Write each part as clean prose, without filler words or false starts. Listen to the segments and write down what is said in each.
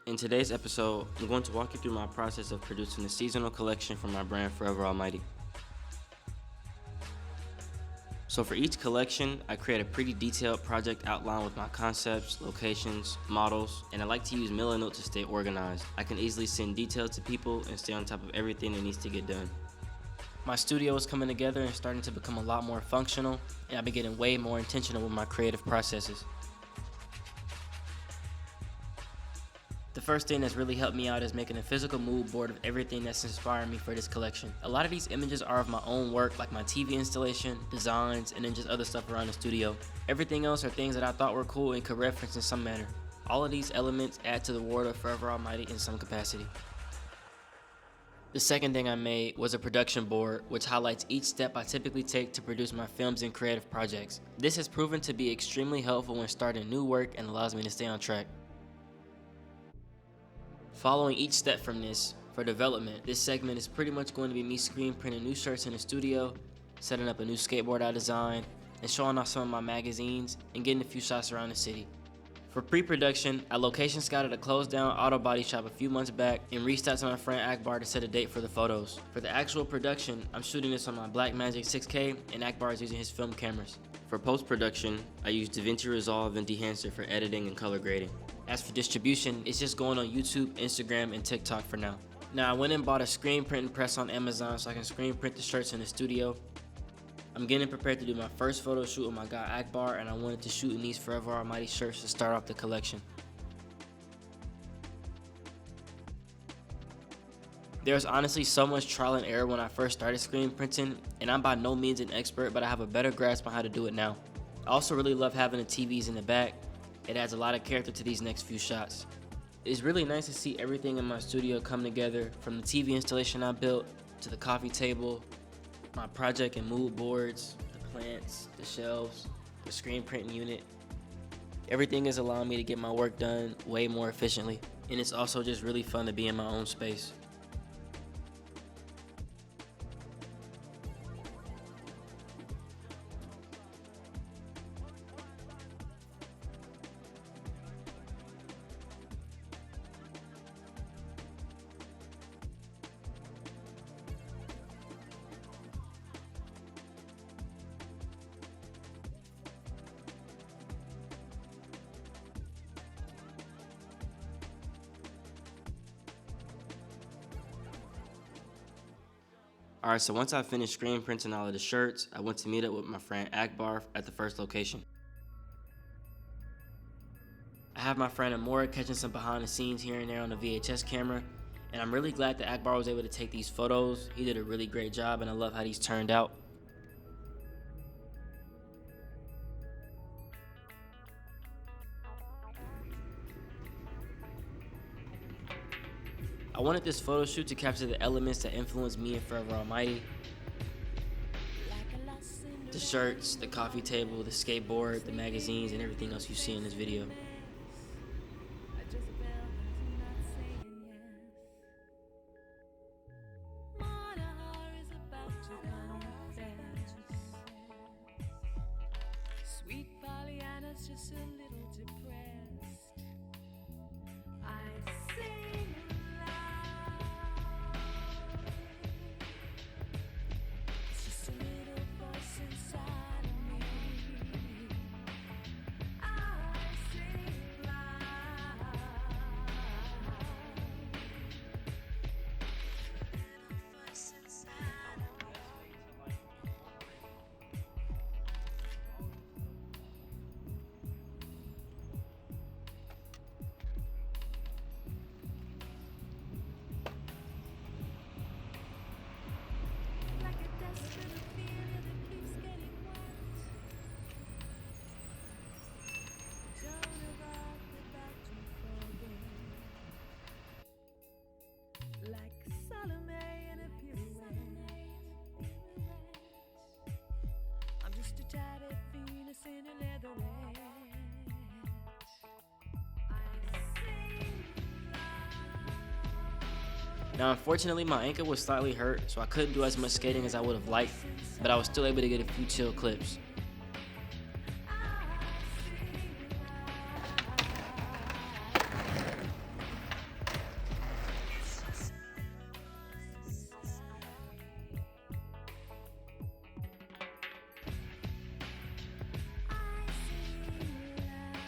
In today's episode, I'm going to walk you through my process of producing a seasonal collection for my brand Forever Almighty. So for each collection, I create a pretty detailed project outline with my concepts, locations, models, and I like to use Milanote to stay organized. I can easily send details to people and stay on top of everything that needs to get done. My studio is coming together and starting to become a lot more functional, and I've been getting way more intentional with my creative processes. The first thing that's really helped me out is making a physical mood board of everything that's inspiring me for this collection. A lot of these images are of my own work, like my TV installation, designs, and then just other stuff around the studio. Everything else are things that I thought were cool and could reference in some manner. All of these elements add to the world of Forever Almighty in some capacity. The second thing I made was a production board, which highlights each step I typically take to produce my films and creative projects. This has proven to be extremely helpful when starting new work and allows me to stay on track. Following each step from this, for development, this segment is pretty much going to be me screen printing new shirts in the studio, setting up a new skateboard I designed, and showing off some of my magazines and getting a few shots around the city. For pre-production, I location scouted a closed down auto body shop a few months back and reached out to my friend Akbar to set a date for the photos. For the actual production, I'm shooting this on my Blackmagic 6K and Akbar is using his film cameras. For post-production, I use DaVinci Resolve and Dehancer for editing and color grading. As for distribution, it's just going on YouTube, Instagram, and TikTok for now. Now, I went and bought a screen printing press on Amazon so I can screen print the shirts in the studio. I'm getting prepared to do my first photo shoot with my guy Akbar, and I wanted to shoot in these Forever Almighty shirts to start off the collection. There's honestly so much trial and error when I first started screen printing, and I'm by no means an expert, but I have a better grasp on how to do it now. I also really love having the TVs in the back. It adds a lot of character to these next few shots. It's really nice to see everything in my studio come together, from the TV installation I built, to the coffee table, my project and mood boards, the plants, the shelves, the screen printing unit. Everything is allowing me to get my work done way more efficiently, and it's also just really fun to be in my own space. Alright, so once I finished screen printing all of the shirts, I went to meet up with my friend Akbar at the first location. I have my friend Amora catching some behind the scenes here and there on the VHS camera, and I'm really glad that Akbar was able to take these photos. He did a really great job, and I love how these turned out. I wanted this photo shoot to capture the elements that influenced me and Forever Almighty. The shirts, the coffee table, the skateboard, the magazines, and everything else you see in this video. Sweet Pollyanna's just a little depressed. I sing loud. It's just a little voice inside of me. I sing loud. Little voice inside of me. Like a desperate feeling that keeps getting wet. Don't about to forget. Like Salome in a pirouette. I'm just a tatted Venus in a leatherette. I sing loud. Now, unfortunately, my ankle was slightly hurt, so I couldn't do as much skating as I would have liked, but I was still able to get a few chill clips.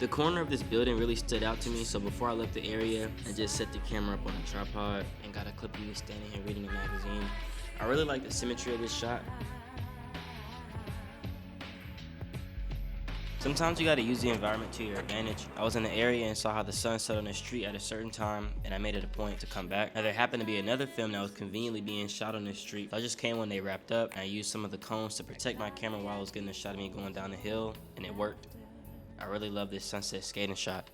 The corner of this building really stood out to me, so before I left the area, I just set the camera up on a tripod and got a clip of me standing here reading a magazine. I really like the symmetry of this shot. Sometimes you gotta use the environment to your advantage. I was in the area and saw how the sun set on the street at a certain time, and I made it a point to come back. Now there happened to be another film that was conveniently being shot on this street. So I just came when they wrapped up, and I used some of the cones to protect my camera while I was getting a shot of me going down the hill, and it worked. I really love this sunset skating shot.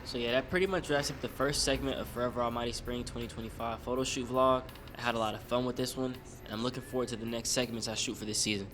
So yeah, that pretty much wraps up the first segment of Forever Almighty Spring 2025 photo shoot vlog. I had a lot of fun with this one, and I'm looking forward to the next segments I shoot for this season.